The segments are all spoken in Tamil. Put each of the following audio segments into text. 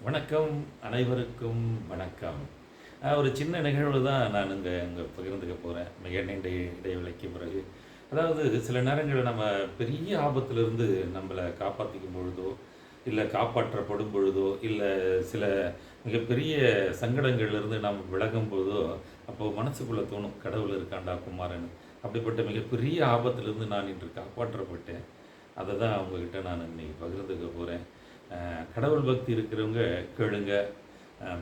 வணக்கம். அனைவருக்கும் வணக்கம். ஒரு சின்ன நிகழ்வு தான் நான் இங்கே பகிர்ந்துக்க போகிறேன், மிக நீண்ட இடைவேளைக்கு பிறகு. அதாவது சில நேரங்களில் நம்ம பெரிய ஆபத்திலிருந்து நம்மளை காப்பாற்றிக்கும் பொழுதோ, இல்லை காப்பாற்றப்படும் பொழுதோ, இல்லை சில மிகப்பெரிய சங்கடங்கள்லேருந்து நாம் விலகும் பொழுதோ, அப்போது மனசுக்குள்ளே தோணும், கடவுள் இருக்காண்டா குமாரன். அப்படிப்பட்ட மிகப்பெரிய ஆபத்திலிருந்து நான் இன்று காப்பாற்றப்பட்டேன். அதை தான் உங்ககிட்ட நான் இன்னைக்கு பகிர்ந்துக்க போகிறேன். கடவுள் பக்தி இருக்கிறவங்க கேளுங்க,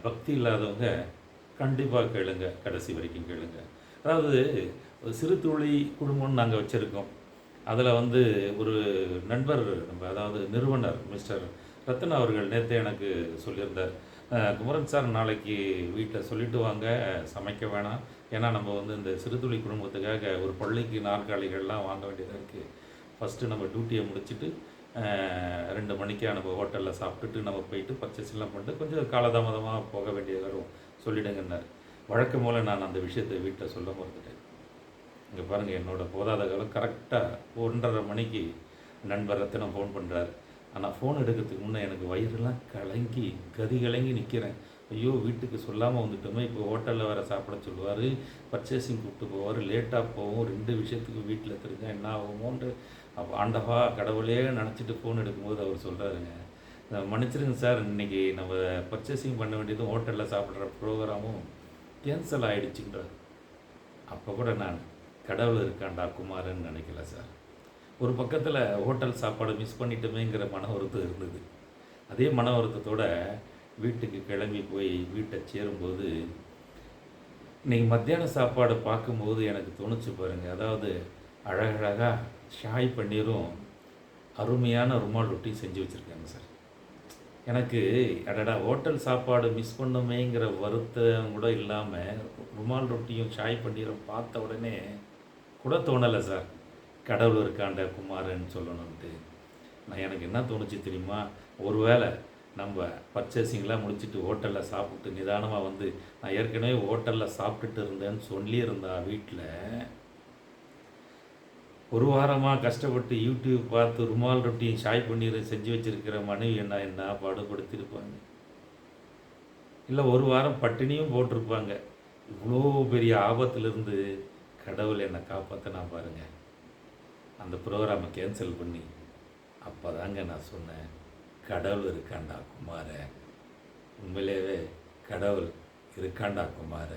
பக்தி இல்லாதவங்க கண்டிப்பாக கேளுங்க, கடைசி வரைக்கும் கேளுங்க. அதாவது ஒரு சிறு துளி குடும்பம்னு நாங்கள் வச்சுருக்கோம். அதில் ஒரு நண்பர், நம்ம அதாவது நிறுவனர் மிஸ்டர் ரத்தன் அவர்கள் நேற்று எனக்கு சொல்லியிருந்தார், குமரன் சார் நாளைக்கு வீட்டில் சொல்லிட்டு வாங்க, சமைக்க வேணாம். ஏன்னா நம்ம இந்த சிறுதுளி குடும்பத்துக்காக ஒரு பள்ளிக்கு நாற்காலிகள்லாம் வாங்க வேண்டியதாக இருக்குது. ஃபஸ்ட்டு நம்ம டியூட்டியை முடிச்சுட்டு 2 மணிக்கே நம்ம ஹோட்டலில் சாப்பிட்டுட்டு நம்ம போயிட்டு பர்ச்சேஸ்லாம் பண்ணிட்டு கொஞ்சம் காலதாமதமாக போக வேண்டியது வரும், சொல்லிடுங்கன்னார். வழக்கம் போல் நான் அந்த விஷயத்தை வீட்டில் சொல்ல மறந்துட்டேன். இங்கே பாருங்கள், என்னோடய போதாத காலம் கரெக்டாக 1:30 மணிக்கு நண்பர் ரத்தினம் ஃபோன் பண்ணுறாரு. ஆனால் ஃபோன் எடுக்கிறதுக்கு முன்னே எனக்கு வயிறுலாம் கலங்கி கதி கலங்கி நிற்கிறேன். ஐயோ, வீட்டுக்கு சொல்லாமல் வந்துட்டோமே, இப்போ ஹோட்டலில் வேறு சாப்பிட சொல்லுவார், பர்ச்சேசிங் கூப்பிட்டு போவார், லேட்டாக போவோம், 2 விஷயத்துக்கு வீட்டில் தெரிஞ்சால் என்ன ஆகுமோன்ட்டு அப்போ ஆண்டவா கடவுளே நினச்சிட்டு ஃபோன் எடுக்கும்போது அவர் சொல்கிறாருங்க, மன்னிச்சிருங்க சார், இன்றைக்கி நம்ம பர்ச்சேசிங் பண்ண வேண்டியதும் ஹோட்டலில் சாப்பிட்ற ப்ரோக்ராமும் கேன்சல் ஆகிடுச்சுன்றார். அப்போ கூட நான் கடவுள் இருக்காண்டா குமாரன்னு நினைக்கல சார். ஒரு பக்கத்தில் ஹோட்டல் சாப்பாடு மிஸ் பண்ணிட்டோமேங்கிற மன வருத்தம் இருந்தது. அதே மன வருத்தத்தோடு வீட்டுக்கு கிளம்பி போய் வீட்டை சேரும்போது இன்றைக்கி மத்தியான சாப்பாடு பார்க்கும்போது எனக்கு தோணுச்சு பாருங்கள். அதாவது அழகழகாக ஷாய் பன்னீரும் அருமையான ருமால் ரொட்டி செஞ்சு வச்சுருக்காங்க சார். எனக்கு அடடா, ஹோட்டல் சாப்பாடு மிஸ் பண்ணோமேங்கிற வருத்தம் கூட இல்லாமல் ருமால் ரொட்டியும் ஷாய் பன்னீரும் பார்த்த உடனே கூட தோணலை சார், கடவுள் இருக்காண்ட குமாரன்னு சொல்லணுன்ட்டு. எனக்கு என்ன தோணுச்சு தெரியுமா, ஒருவேளை நம்ம பர்ச்சேசிங்லாம் முடிச்சுட்டு ஹோட்டலில் சாப்பிட்டு நிதானமாக நான் ஏற்கனவே ஹோட்டலில் சாப்பிட்டுட்டு இருந்தேன்னு சொல்லியிருந்தா வீட்டில், ஒரு வாரமாக கஷ்டப்பட்டு யூடியூப் பார்த்து ருமால் ரொட்டியும் ஷாய் பன்னீரும் செஞ்சு வச்சுருக்கிற மனைவி என்ன பாடுபடுத்தியிருப்பாங்க. இல்லை ஒரு வாரம் பட்டினியும் போட்டிருப்பாங்க. இவ்வளோ பெரிய ஆபத்திலிருந்து கடவுள் என்னை காப்பாற்றினா பாருங்கள். அந்த ப்ரோக்ராமை கேன்சல் பண்ணி அப்போ தாங்க நான் சொன்னேன், கடவுள் இருக்காண்டா குமார, உண்மையிலேயே கடவுள் இருக்காண்டா குமார.